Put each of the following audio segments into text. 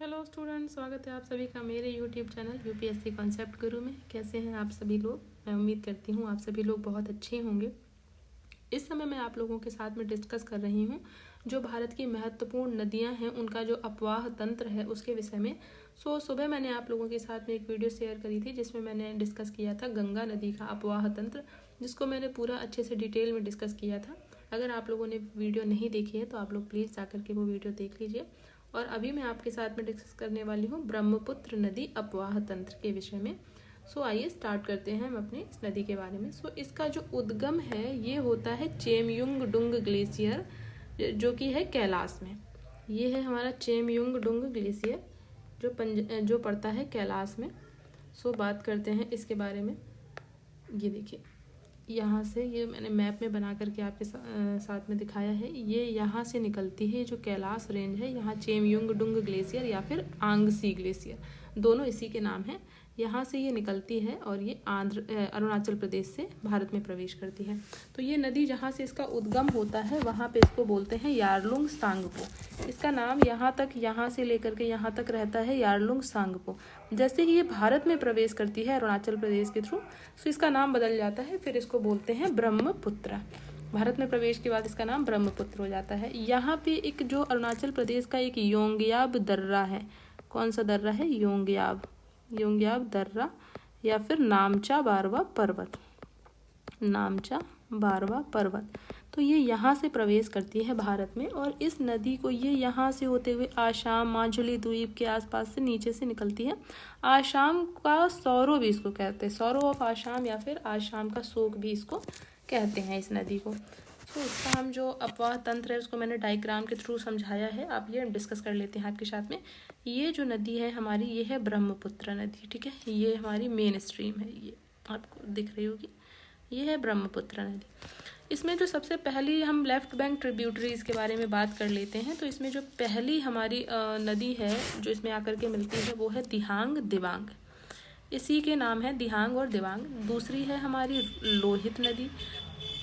Hello students, स्वागत है आप सभी का मेरे यूट्यूब चैनल यूपीएससी कॉन्सेप्ट गुरु में। कैसे हैं आप सभी लोग? मैं उम्मीद करती हूँ आप सभी लोग बहुत अच्छे होंगे। इस समय मैं आप लोगों के साथ में डिस्कस कर रही हूँ जो भारत की महत्वपूर्ण नदियाँ हैं उनका जो अपवाह तंत्र है उसके विषय में। सुबह मैंने आप लोगों के साथ में एक वीडियो शेयर करी थी जिसमें मैंने डिस्कस किया था गंगा नदी का अपवाह तंत्र, जिसको मैंने पूरा अच्छे से डिटेल में डिस्कस किया था। अगर आप लोगों ने वीडियो नहीं देखी है तो आप लोग प्लीज़ जाकर के वो वीडियो देख लीजिए। और अभी मैं आपके साथ में डिस्कस करने वाली हूँ ब्रह्मपुत्र नदी अपवाह तंत्र के विषय में। आइए स्टार्ट करते हैं हम अपने इस नदी के बारे में। इसका जो उद्गम है ये होता है चेमयुंगडुंग ग्लेशियर, जो कि है कैलाश में। ये है हमारा चेमयुंगडुंग ग्लेशियर जो पड़ता है कैलाश में। बात करते हैं इसके बारे में। ये देखिए, यहाँ से ये मैंने मैप में बना करके आपके साथ में दिखाया है। ये यहाँ से निकलती है, जो कैलाश रेंज है, यहाँ चेमयुंगडुंग ग्लेशियर या फिर आंगसी ग्लेशियर, दोनों इसी के नाम हैं। यहाँ से ये निकलती है और ये अरुणाचल प्रदेश से भारत में प्रवेश करती है। तो ये नदी जहाँ से इसका उद्गम होता है वहाँ पे इसको बोलते हैं यारलुंग सांगपो। इसका नाम यहाँ से लेकर के यहाँ तक रहता है यारलुंग सांगपो। जैसे ही ये भारत में प्रवेश करती है अरुणाचल प्रदेश के थ्रू, तो इसका नाम बदल जाता है, फिर इसको बोलते हैं ब्रह्मपुत्र। भारत में प्रवेश के बाद इसका नाम ब्रह्मपुत्र हो जाता है। यहाँ पे एक जो अरुणाचल प्रदेश का एक योंगयाब दर्रा है। कौन सा दर्रा है? योंगयाब दर्रा या फिर नामचा बारवा पर्वत। तो ये यहाँ से प्रवेश करती है भारत में, और इस नदी को ये यहाँ से होते हुए आसाम माजुली द्वीप के आसपास से नीचे से निकलती है। आसाम का सौरो भी इसको कहते हैं, सौरो ऑफ आसाम या फिर आसाम का शोक भी इसको कहते हैं इस नदी को। इसका हम जो अपवाह तंत्र है उसको मैंने डायग्राम के थ्रू समझाया है। आप ये डिस्कस कर लेते हैं आपके साथ में। ये जो नदी है हमारी, ये है ब्रह्मपुत्र नदी, ठीक है। ये हमारी मेन स्ट्रीम है, ये आपको दिख रही होगी, ये है ब्रह्मपुत्र नदी। इसमें जो सबसे पहली हम लेफ्ट बैंक ट्रिब्यूटरीज के बारे में बात कर लेते हैं। तो इसमें जो पहली हमारी नदी है जो इसमें आकर के मिलती है वो है दिहांग दिवांग, इसी के नाम है दिहांग और दिवांग। दूसरी है हमारी लोहित नदी।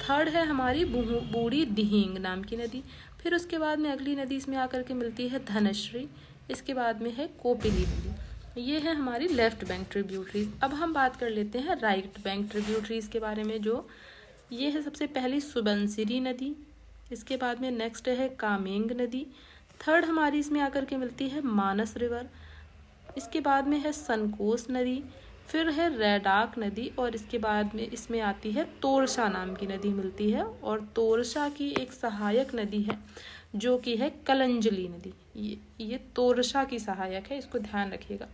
थर्ड है हमारी बूढ़ी दिहिंग नाम की नदी। फिर उसके बाद में अगली नदी इसमें आकर के मिलती है धनश्री। इसके बाद में है कोपिली नदी। ये है हमारी लेफ्ट बैंक ट्रिब्यूटरीज। अब हम बात कर लेते हैं राइट बैंक ट्रिब्यूटरीज के बारे में। जो ये है सबसे पहली सुबनसिरी नदी। इसके बाद में नेक्स्ट है कामेंग नदी। थर्ड हमारी इसमें आकर के मिलती है मानस रिवर। इसके बाद में है संकोस नदी। फिर है रैडाक नदी, और इसके बाद में इसमें आती है तोरशा नाम की नदी मिलती है। और तोरशा की एक सहायक नदी है जो कि है कलंजली नदी। ये तोरशा की सहायक है, इसको ध्यान रखिएगा,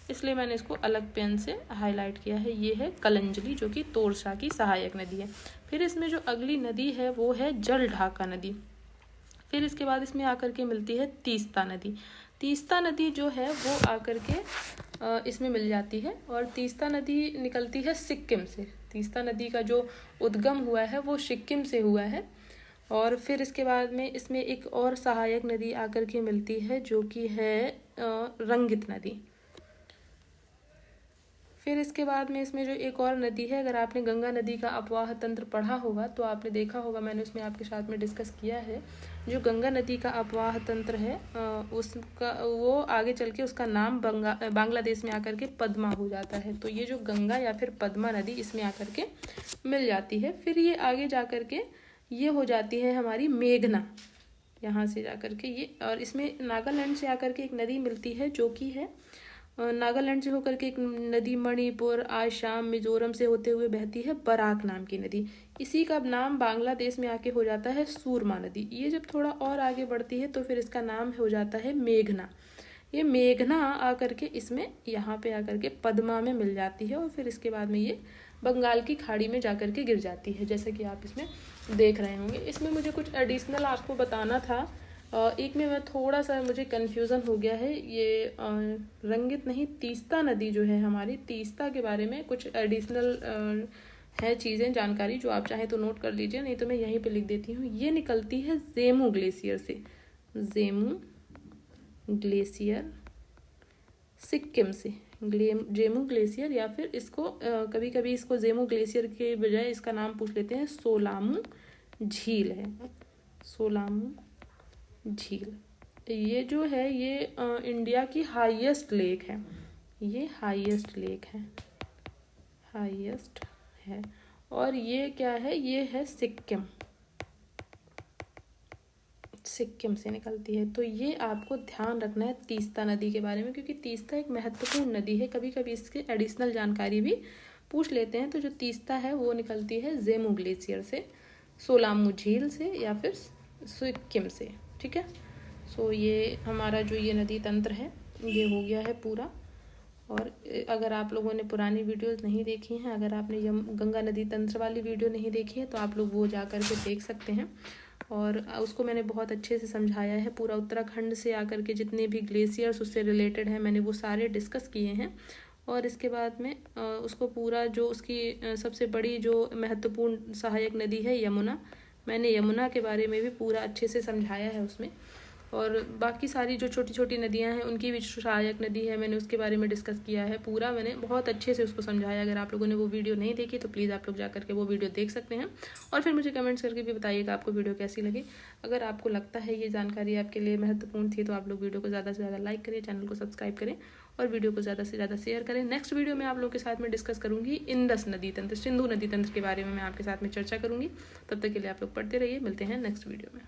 इसलिए मैंने इसको अलग पेन से हाईलाइट किया है। ये है कलंजली जो कि तोरशा की सहायक नदी है। फिर इसमें जो अगली नदी है वो है जलढाका नदी। फिर इसके बाद इसमें आकर के मिलती है तीस्ता नदी। तीस्ता नदी जो है वो आकर के इसमें मिल जाती है, और तीस्ता नदी निकलती है सिक्किम से। तीस्ता नदी का जो उद्गम हुआ है वो सिक्किम से हुआ है। और फिर इसके बाद में इसमें एक और सहायक नदी आकर के मिलती है जो कि है रंगित नदी। फिर इसके बाद में इसमें जो एक और नदी है, अगर आपने गंगा नदी का अपवाह तंत्र पढ़ा होगा तो आपने देखा होगा, मैंने उसमें आपके साथ में डिस्कस किया है। जो गंगा नदी का अपवाह तंत्र है उसका वो आगे चल के उसका नाम बांग्लादेश में आकर के पद्मा हो जाता है। तो ये जो गंगा या फिर पद्मा नदी इसमें आकर के मिल जाती है। फिर ये आगे जा कर के ये हो जाती है हमारी मेघना, यहाँ से जा कर के ये। और इसमें नागालैंड से आकर के एक नदी मिलती है जो कि है नागालैंड से होकर के एक नदी मणिपुर आसाम मिजोरम से होते हुए बहती है, बराक नाम की नदी। इसी का नाम बांग्लादेश में आके हो जाता है सूरमा नदी। ये जब थोड़ा और आगे बढ़ती है तो फिर इसका नाम हो जाता है मेघना। ये मेघना आकर के इसमें यहाँ पे आकर के पद्मा में मिल जाती है, और फिर इसके बाद में ये बंगाल की खाड़ी में जाकर के गिर जाती है, जैसे कि आप इसमें देख रहे होंगे। इसमें मुझे कुछ एडिशनल आपको बताना था। एक में मैं थोड़ा सा मुझे कन्फ्यूज़न हो गया है। ये रंगित नहीं, तीस्ता नदी जो है हमारी, तीस्ता के बारे में कुछ एडिशनल है चीज़ें, जानकारी, जो आप चाहें तो नोट कर लीजिए, नहीं तो मैं यहीं पे लिख देती हूँ। ये निकलती है जेमू ग्लेशियर से, जेमू ग्लेशियर सिक्किम से, जेमू ग्लेशियर, या फिर इसको कभी कभी इसको जेमू ग्लेशियर के बजाय इसका नाम पूछ लेते हैं, सोलामू झील है, सोलामू झील। ये जो है ये इंडिया की हाईएस्ट लेक है, ये हाईएस्ट लेक है, हाईएस्ट है। और ये क्या है, ये है सिक्किम, सिक्किम से निकलती है। तो ये आपको ध्यान रखना है तीस्ता नदी के बारे में, क्योंकि तीस्ता एक महत्वपूर्ण नदी है, कभी कभी इसके एडिशनल जानकारी भी पूछ लेते हैं। तो जो तीस्ता है वो निकलती है जेमू ग्लेशियर से, सोलामू झील से या फिर सिक्किम से, ठीक है। सो ये हमारा जो ये नदी तंत्र है ये हो गया है पूरा। और अगर आप लोगों ने पुरानी वीडियोस नहीं देखी हैं, अगर आपने गंगा नदी तंत्र वाली वीडियो नहीं देखी है तो आप लोग वो जा कर के देख सकते हैं। और उसको मैंने बहुत अच्छे से समझाया है, पूरा उत्तराखंड से आकर के जितने भी ग्लेशियर्स उससे रिलेटेड हैं मैंने वो सारे डिस्कस किए हैं। और इसके बाद में उसको पूरा जो उसकी सबसे बड़ी जो महत्वपूर्ण सहायक नदी है यमुना, मैंने यमुना के बारे में भी पूरा अच्छे से समझाया है उसमें। और बाकी सारी जो छोटी छोटी नदियां हैं उनकी भी सहायक नदी है, मैंने उसके बारे में डिस्कस किया है पूरा, मैंने बहुत अच्छे से उसको समझाया। अगर आप लोगों ने वो वीडियो नहीं देखी तो प्लीज़ आप लोग जा करके वो वीडियो देख सकते हैं। और फिर मुझे कमेंट्स करके भी बताइएगा आपको वीडियो कैसी लगी। अगर आपको लगता है ये जानकारी आपके लिए महत्वपूर्ण थी तो आप लोग वीडियो को ज़्यादा से ज़्यादा लाइक करें, चैनल को सब्सक्राइब करें और वीडियो को ज़्यादा से ज़्यादा शेयर करें। नेक्स्ट वीडियो में आप लोगों के साथ में डिस्कस करूँगी इंडस नदी तंत्र, सिंधु नदी तंत्र के बारे में मैं आपके साथ में चर्चा करूँगी। तब तक के लिए आप लोग पढ़ते रहिए, मिलते हैं नेक्स्ट वीडियो में।